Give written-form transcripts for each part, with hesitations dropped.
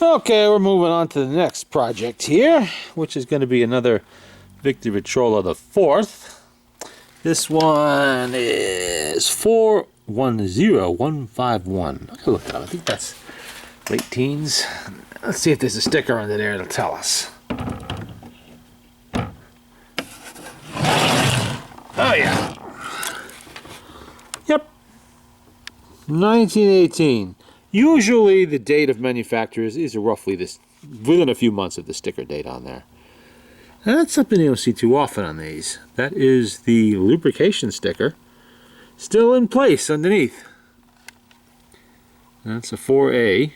Okay, we're moving on to the next project here, which is going to be another Victor Victrola the 4th. This one is 410151. I gotta look it up. I think that's late teens. Let's see if there's a sticker under there that'll tell us. Oh yeah. Yep. 1918. Usually the date of manufacture is roughly this, within a few months of the sticker date on there. And that's something you don't see too often on these. That is the lubrication sticker, still in place underneath. That's a 4A.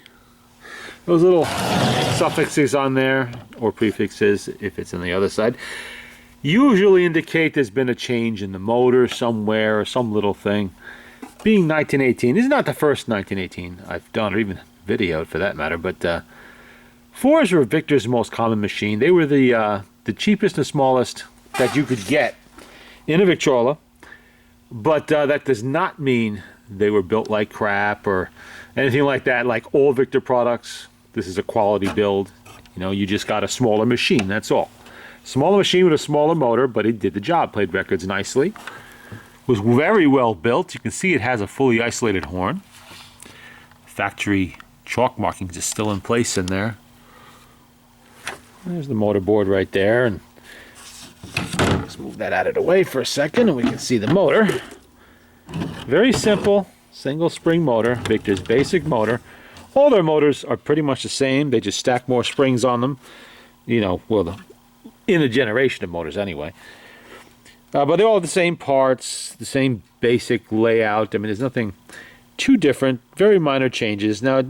Those little suffixes on there, or prefixes if it's on the other side, usually indicate there's been a change in the motor somewhere or some little thing. Being 1918, this is not the first 1918 I've done, or even videoed for that matter, but 4s were Victor's most common machine. They were the cheapest and smallest that you could get in a Victrola, but that does not mean they were built like crap or anything like that. Like all Victor products, this is a quality build. You know, you just got a smaller machine, that's all. Smaller machine with a smaller motor, but it did the job, played records nicely. Was very well built. You can see it has a fully isolated horn. Factory chalk markings are still in place in there. There's the motor board right there, and let's move that out of the way for a second and we can see the motor. Very simple single spring motor, Victor's basic motor. All their motors are pretty much the same. They just stack more springs on them, you know, well, in a generation of motors anyway. But they're all the same parts, the same basic layout. I mean, there's nothing too different, very minor changes. Now,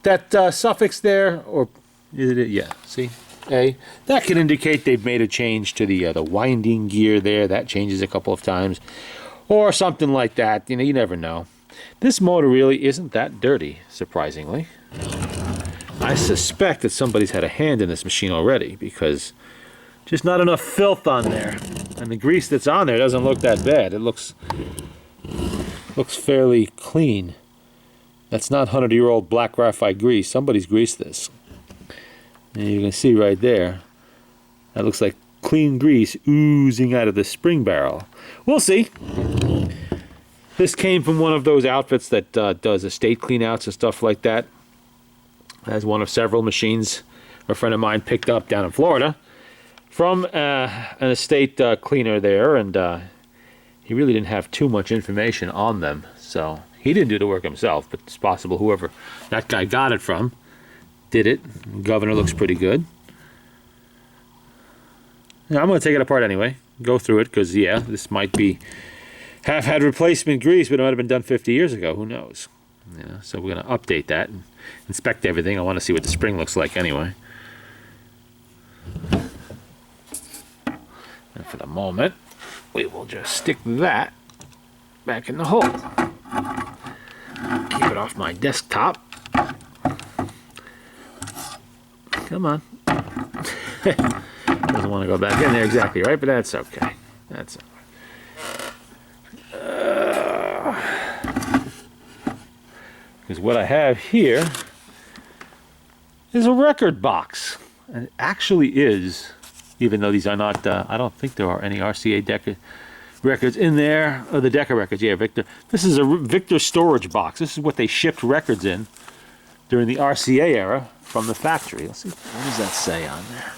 that suffix there, or is it, yeah, see, A, that can indicate they've made a change to the winding gear there. That changes a couple of times, or something like that. You know, you never know. This motor really isn't that dirty, surprisingly. I suspect that somebody's had a hand in this machine already, because just not enough filth on there. And the grease that's on there doesn't look that bad. It looks fairly clean. That's not 100-year-old black graphite grease. Somebody's greased this. And you can see right there, that looks like clean grease oozing out of the spring barrel. We'll see. This came from one of those outfits that does estate cleanouts and stuff like that. As one of several machines a friend of mine picked up down in Florida from an estate cleaner there, and he really didn't have too much information on them, so he didn't do the work himself, but it's possible whoever that guy got it from did it. The governor looks pretty good. Now, I'm going to take it apart anyway, go through it, because yeah, this might be have had replacement grease, but it might have been done 50 years ago, who knows. You know, so we're going to update that and inspect everything. I want to see what the spring looks like anyway. And for the moment, we will just stick that back in the hole. Keep it off my desktop. Come on. Doesn't want to go back in there exactly right, but that's okay. That's all right. Because what I have here is a record box. And it actually is, even though these are not, I don't think there are any RCA Decca records in there. Oh, the Decca records, yeah, Victor. This is a Victor storage box. This is what they shipped records in during the RCA era from the factory. Let's see, what does that say on there?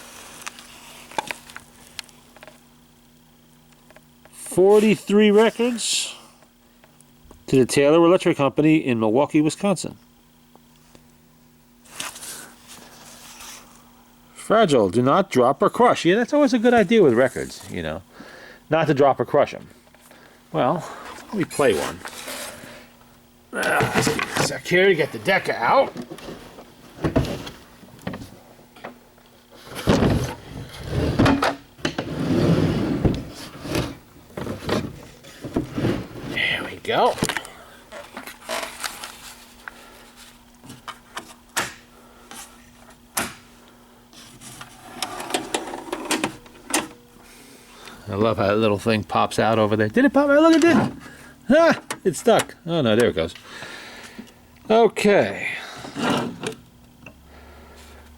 43 records to the Taylor Electric Company in Milwaukee, Wisconsin. Fragile, do not drop or crush. Yeah, that's always a good idea with records, you know. Not to drop or crush them. Well, let me play one. Let's give it a sec here to get the Decca out. There we go. I love how that little thing pops out over there. Did it pop out? Look, it did. Ah, it's stuck. Oh no, there it goes. Okay.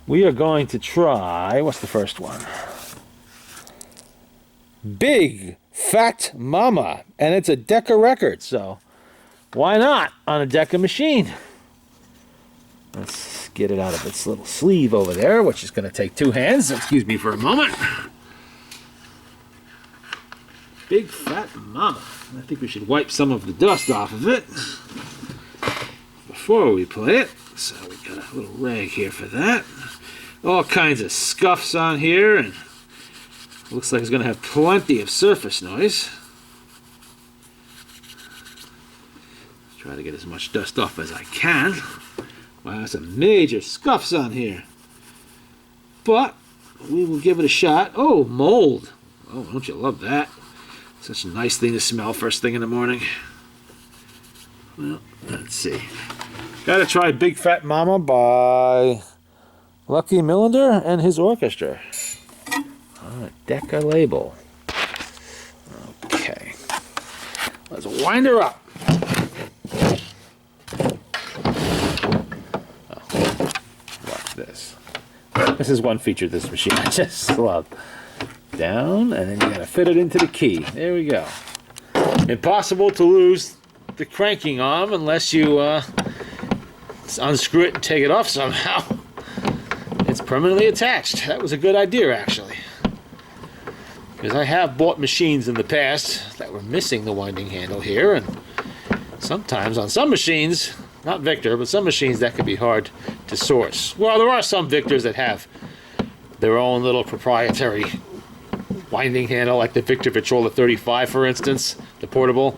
We are going to try, what's the first one? Big Fat Mama, and it's a Decca record, so why not on a Decca machine? Let's get it out of its little sleeve over there, which is going to take two hands. Excuse me for a moment. Big Fat Mama. I think we should wipe some of the dust off of it before we play it. So we got a little rag here for that. All kinds of scuffs on here, and looks like it's going to have plenty of surface noise. Try to get as much dust off as I can. Wow, some major scuffs on here. But we will give it a shot. Oh, mold. Oh, don't you love that? Such a nice thing to smell first thing in the morning. Well, let's see. Gotta try Big Fat Mama by Lucky Millinder and his orchestra. On a Decca label. Okay. Let's wind her up. This. This is one feature of this machine I just love. Down, and then you gotta fit it into the key. There we go. Impossible to lose the cranking arm unless you unscrew it and take it off somehow. It's permanently attached. That was a good idea, actually. Because I have bought machines in the past that were missing the winding handle here, and sometimes on some machines, not Victor, but some machines that could be hard to source. Well, there are some Victors that have their own little proprietary winding handle, like the Victor Victrola 35, for instance, the portable.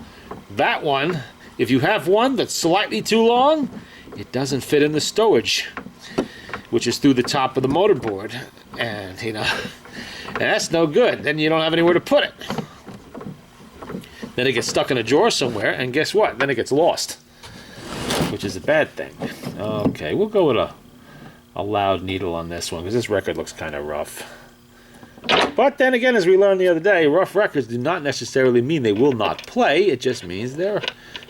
That one, if you have one that's slightly too long, it doesn't fit in the stowage, which is through the top of the motor board. And, you know, that's no good. Then you don't have anywhere to put it. Then it gets stuck in a drawer somewhere, and guess what? Then it gets lost, which is a bad thing. Okay, we'll go with a loud needle on this one, because this record looks kind of rough. But then again, as we learned the other day, rough records do not necessarily mean they will not play. It just means they're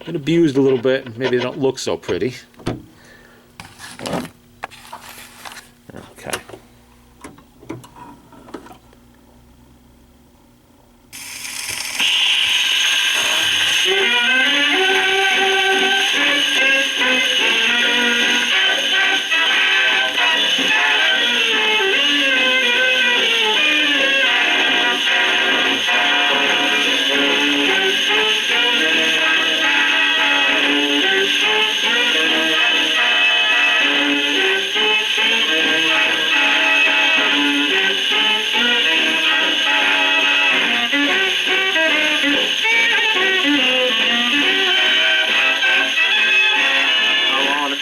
been abused a little bit, and maybe they don't look so pretty. Okay.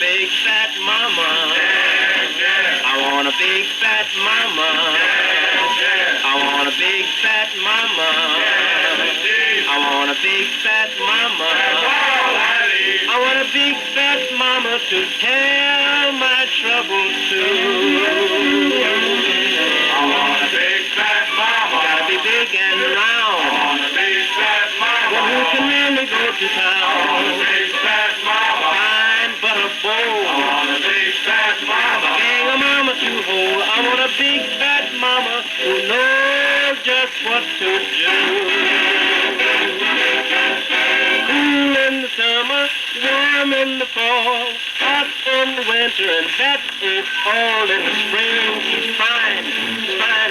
Big fat mama. I want a big fat mama. I want a big fat mama. I want a big fat mama to tell my troubles to. I want a big fat mama. Gotta be big and round. I want a big fat mama. One who can really go to town. I want a big fat mama. Fine but a bowl. I want a big fat mama. Gang a mama to hold. I want a big fat mama who knows just what to do. Cool in the summer, warm in the fall, hot in the winter, and that is all in the spring. She's fine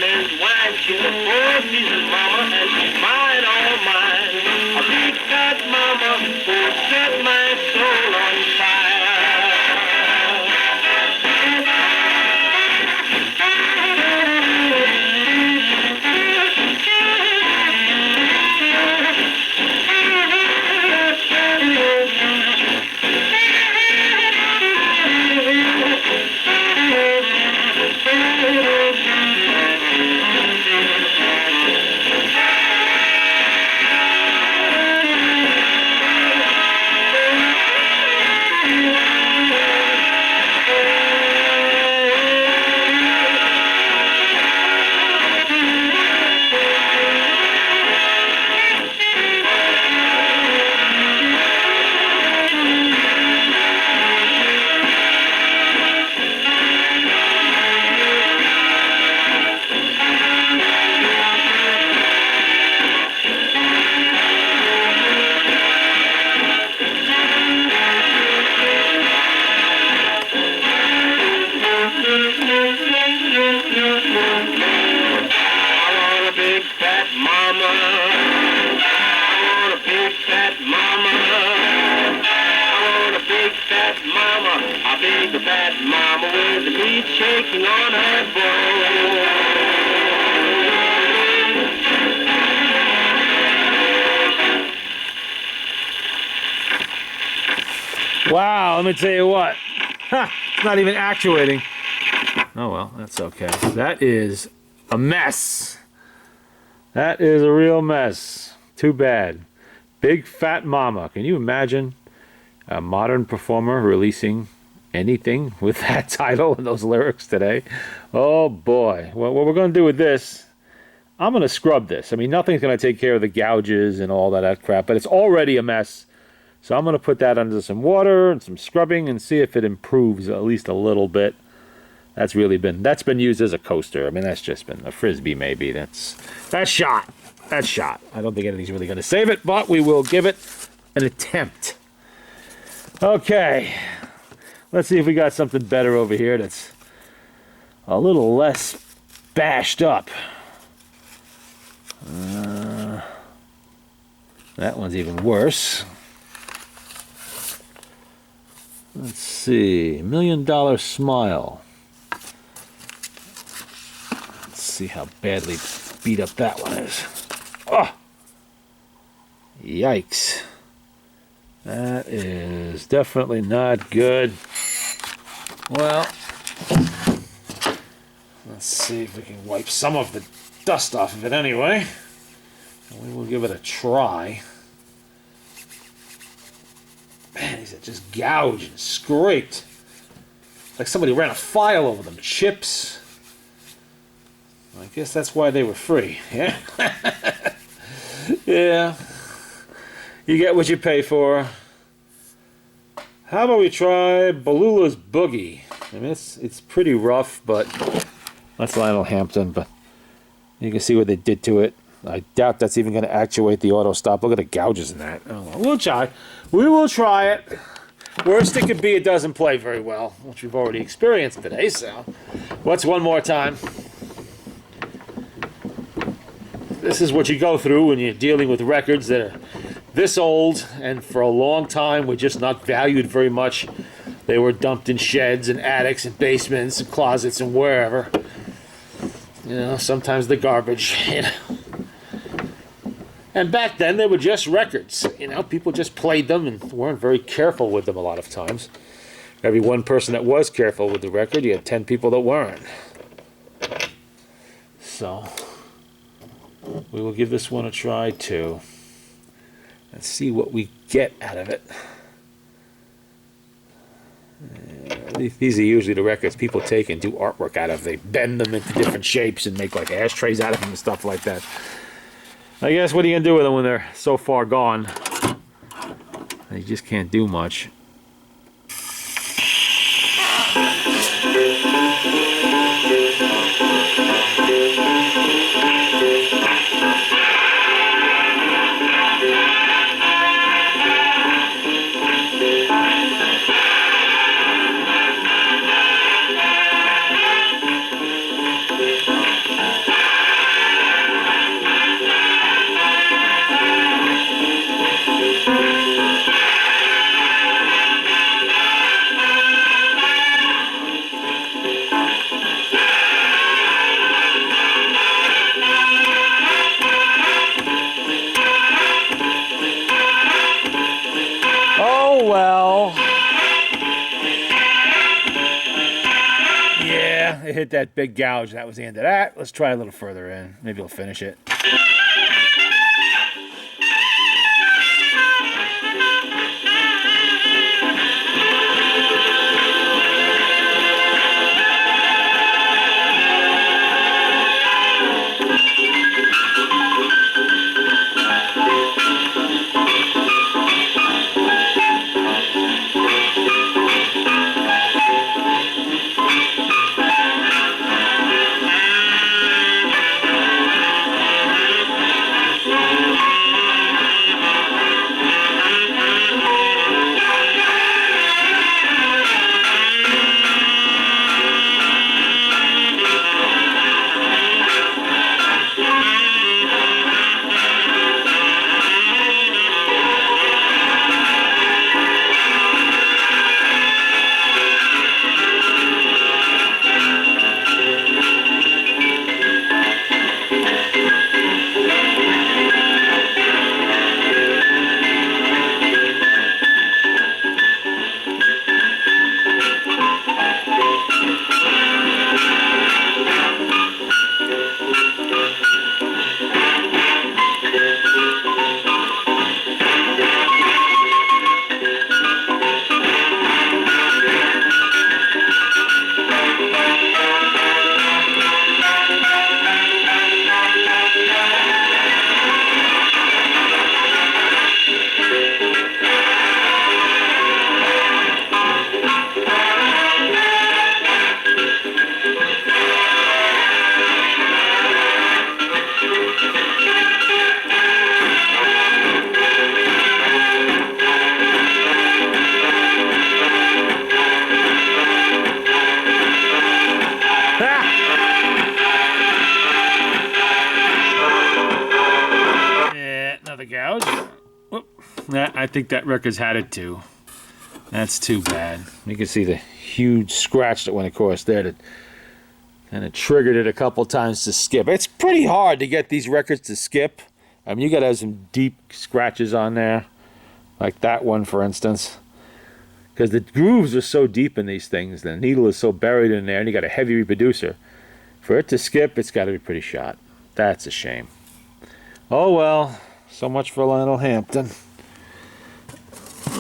as wine. She's a four-pieces mama, and she's mine, all mine. A big fat mama who set my soul on fire. the fat mama with the meat shaking on her bone. Wow, let me tell you what. Ha, it's not even actuating. Oh well, that's okay. That is a mess. That is a real mess. Too bad. Big Fat Mama. Can you imagine a modern performer releasing anything with that title and those lyrics today? Oh boy. Well, what we're going to do with this, I'm going to scrub this. I mean, nothing's going to take care of the gouges and all that crap, but it's already a mess. So I'm going to put that under some water and some scrubbing and see if it improves at least a little bit. That's been used as a coaster. I mean, that's just been a frisbee maybe. That's shot. That's shot. I don't think anything's really going to save it, but we will give it an attempt. Okay. Let's see if we got something better over here that's a little less bashed up. That one's even worse. Let's see. $1 Million Smile. Let's see how badly beat up that one is. Oh! Yikes. That is definitely not good. Well, let's see if we can wipe some of the dust off of it anyway. And we will give it a try. Man, these are just gouged and scraped. Like somebody ran a file over them. Chips. I guess that's why they were free. Yeah. Yeah. You get what you pay for. How about we try Balula's Boogie? I mean, it's pretty rough, but that's Lionel Hampton. But you can see what they did to it. I doubt that's even going to actuate the auto stop. Look at the gouges in that. Oh, well, we'll try. We will try it. Worst it could be, it doesn't play very well, which we've already experienced today. So, what's one more time? This is what you go through when you're dealing with records that are this old, and for a long time were just not valued very much. They were dumped in sheds and attics and basements and closets and wherever. You know, sometimes the garbage, you know. And back then, they were just records. You know, people just played them and weren't very careful with them a lot of times. Every one person that was careful with the record, you had 10 people that weren't. So, we will give this one a try, too. Let's see what we get out of it. These are usually the records people take and do artwork out of. They bend them into different shapes and make like ashtrays out of them and stuff like that. I guess what are you going to do with them when they're so far gone? You just can't do much. Oh, well. Yeah, it hit that big gouge. That was the end of that. Let's try a little further in. Maybe we'll finish it. I think that record's had it too. That's too bad. You can see the huge scratch that went across there that kind of triggered it a couple times to skip. It's pretty hard to get these records to skip. I mean, you gotta have some deep scratches on there, like that one, for instance, because the grooves are so deep in these things. The needle is so buried in there, and you got a heavy reproducer. For it to skip, it's got to be pretty shot. That's a shame. Oh well, so much for Lionel Hampton.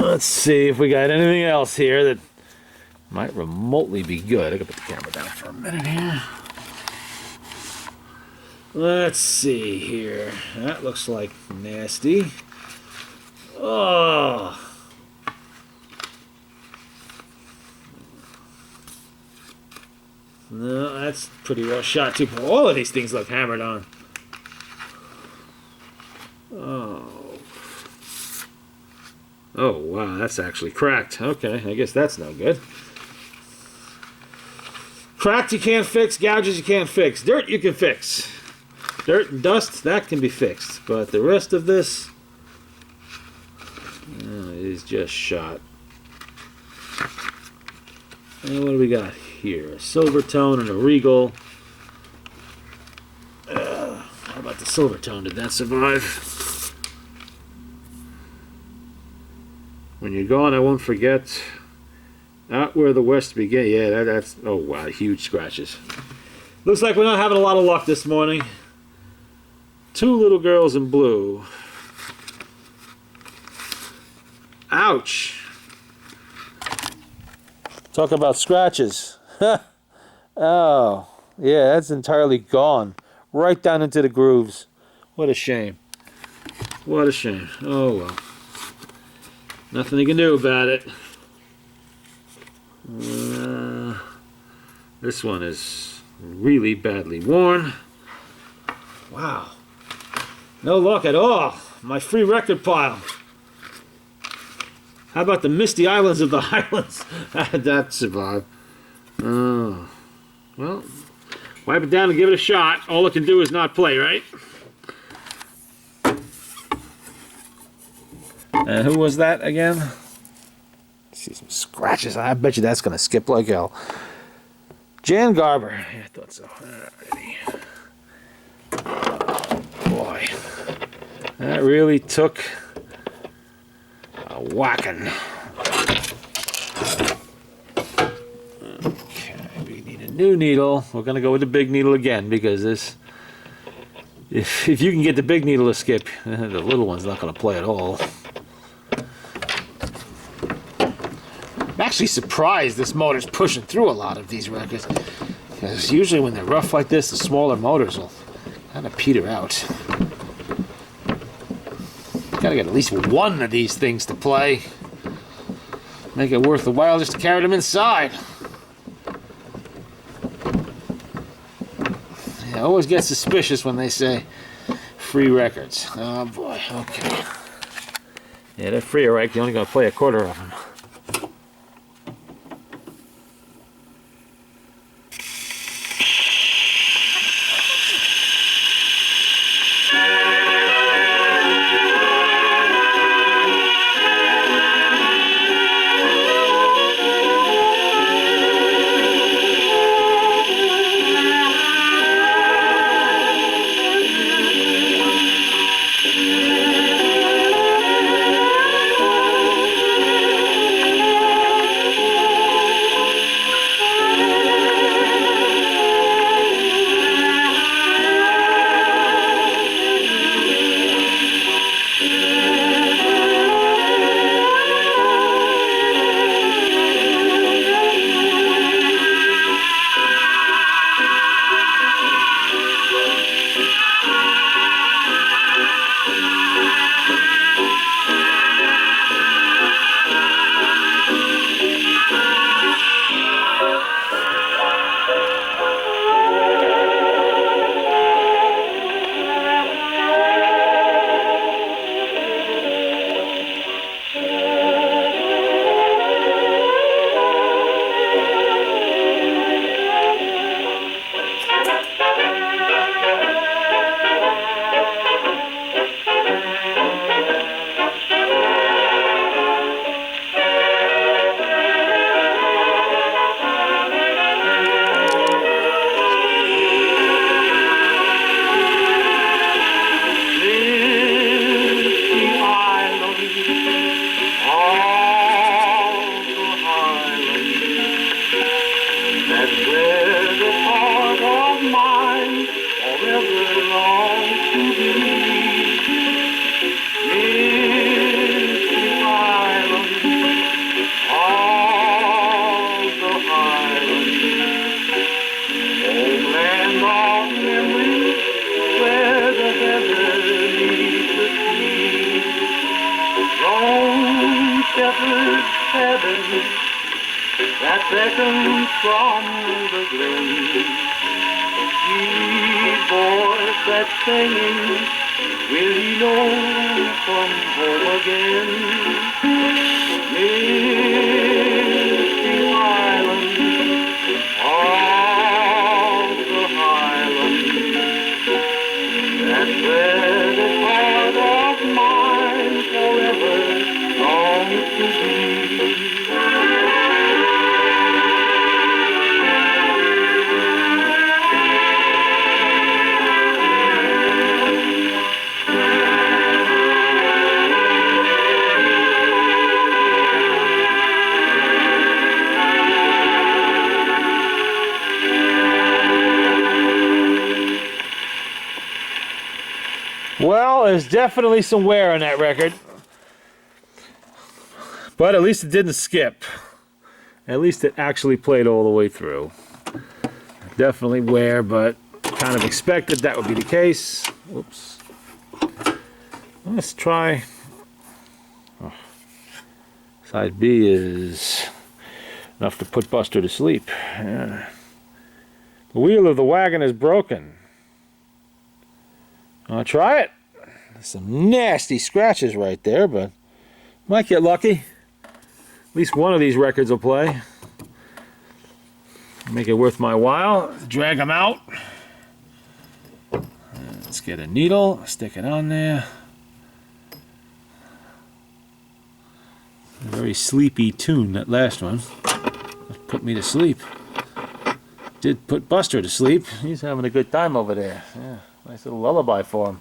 Let's see if we got anything else here that might remotely be good. I can put the camera down for a minute here. Let's see here. That looks like nasty. Oh. No, that's pretty well shot too. All of these things look hammered on. Oh. Oh, wow, that's actually cracked. Okay, I guess that's no good. Cracked you can't fix, gouges you can't fix. Dirt you can fix. Dirt and dust, that can be fixed. But the rest of this is just shot. And what do we got here? A silver tone and a regal. How about the silver tone? Did that survive? When you're gone, I won't forget. Out where the west began. Yeah, that's... Oh, wow. Huge scratches. Looks like we're not having a lot of luck this morning. Two little girls in blue. Ouch. Talk about scratches. Oh, yeah, that's entirely gone. Right down into the grooves. What a shame. What a shame. Oh, well. Nothing you can do about it. This one is really badly worn. Wow. No luck at all. My free record pile. How about the Misty Islands of the Highlands? That survived. Oh. Well, wipe it down and give it a shot. All it can do is not play, right? And who was that again? See some scratches. I bet you that's going to skip like hell. Jan Garber. Yeah, I thought so. Alrighty. Boy. That really took a whacking. Okay, we need a new needle. We're going to go with the big needle again because this... If you can get the big needle to skip, the little one's not going to play at all. I'm actually surprised this motor's pushing through a lot of these records. Because usually when they're rough like this, the smaller motors will kind of peter out. Gotta get at least one of these things to play. Make it worth the while just to carry them inside. I always get suspicious when they say free records. Oh boy, okay. Yeah, they're free, alright. You're only gonna play a quarter of them. that beckons from the glen. Sweet voice that's singing, will he know come home again? Misty island of the Highlands, that precious heart of mine forever longs to be. Well, there's definitely some wear on that record. But at least it didn't skip. At least it actually played all the way through. Definitely wear, but kind of expected that would be the case. Whoops. Let's try. Oh. Side B is enough to put Buster to sleep. Yeah. The wheel of the wagon is broken. I'll try it. Some nasty scratches right there, but might get lucky. At least one of these records will play. Make it worth my while. Drag them out. Let's get a needle, stick it on there. A very sleepy tune, that last one. Put me to sleep. Did put Buster to sleep. He's having a good time over there. Yeah. Nice little lullaby for him.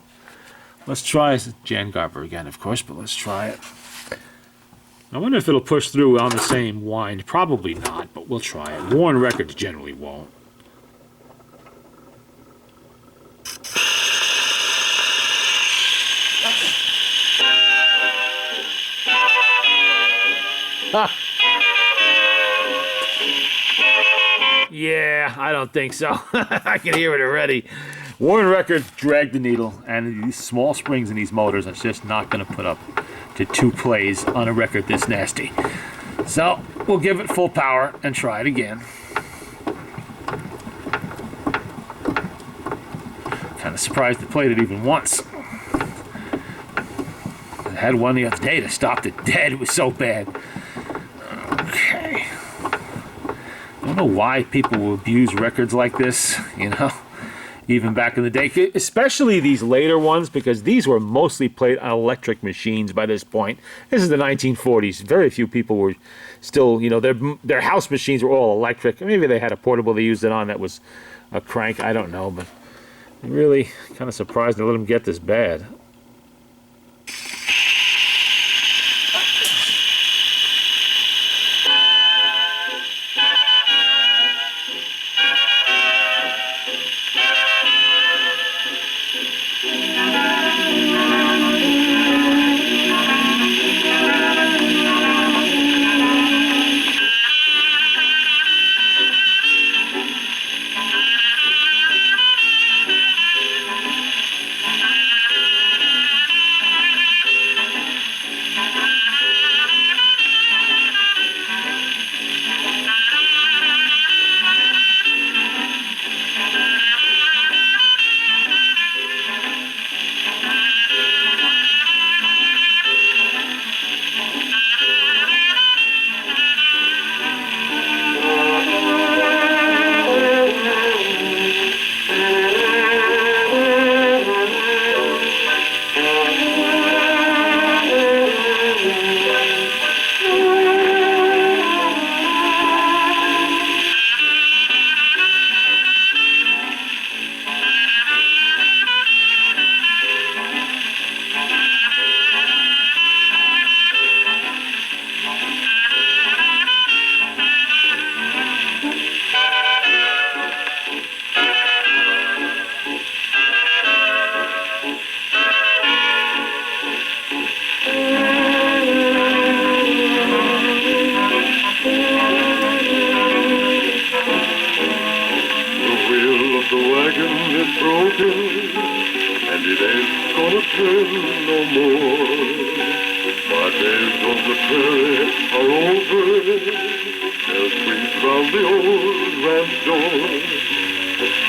Let's try Jan Garber again, of course, but let's try it. I wonder if it'll push through on the same wind. Probably not, but we'll try it. Worn records generally won't. Ha! Yeah, I don't think so. I can hear it already. Worn records drag the needle, and these small springs in these motors are just not going to put up to 2 plays on a record this nasty. So we'll give it full power and try it again. Kind of surprised it played it even once. I had one the other day that stopped it dead. It was so bad. Okay. I don't know why people will abuse records like this, you know. Even back in the day, especially these later ones, because these were mostly played on electric machines by this point. This is the 1940s. Very few people were still, you know, their house machines were all electric. Maybe they had a portable they used it on that was a crank. I don't know, but I'm really kind of surprised they let them get this bad. My days on the prairie are over. as we round the old ranch door.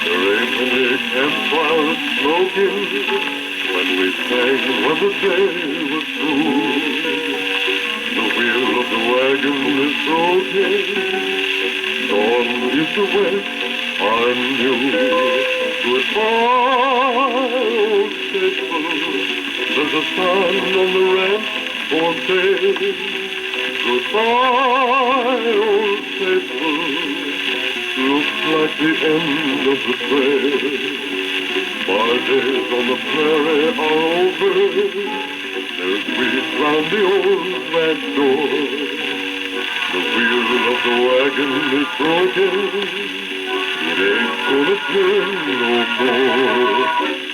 There ain't any campfire smoking when we sang when the day was through. The wheel of the wagon is broken. Dawn is the west I'm new. Goodbye, old faithful. There's a sign on the ranch for sale. Goodbye, old faithful. Looks like the end of the trail. My days on the prairie are over. There's weeds round the old ranch door. The wheel of the wagon is broken. It ain't gonna turn no more.